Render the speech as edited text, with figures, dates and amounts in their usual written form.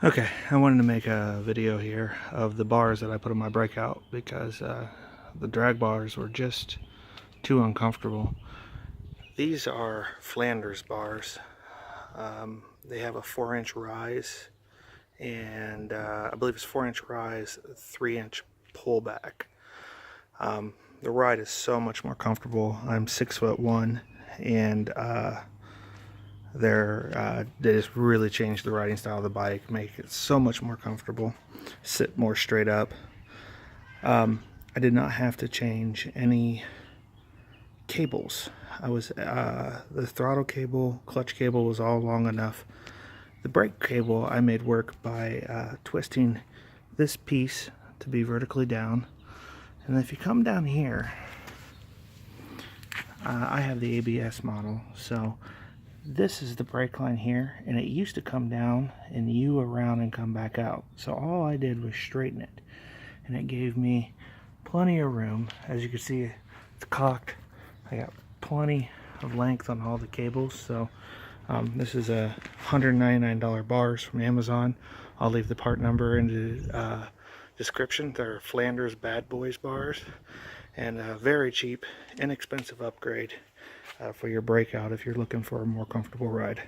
Okay, I wanted to make a video here of the bars that I put on my Breakout because the drag bars were just too uncomfortable. These are Flanders bars. They have a 4-inch rise and I believe it's 4-inch rise, 3-inch pullback. The ride is so much more comfortable. I'm 6'1" and they just really changed the riding style of the bike, make it so much more comfortable, sit more straight up. I did not have to change any cables. The throttle cable, clutch cable was all long enough. The brake cable I made work by twisting this piece to be vertically down, and if you come down here, I have the ABS model, so this is the brake line here, and it used to come down and U around and come back out. So all I did was straighten it, and it gave me plenty of room. As you can see, it's cocked. I got plenty of length on all the cables. So this is a $199 bars from Amazon. I'll leave the part number in the description. They're Flanders Bad Boys bars, and a very cheap, inexpensive upgrade for your Breakout if you're looking for a more comfortable ride.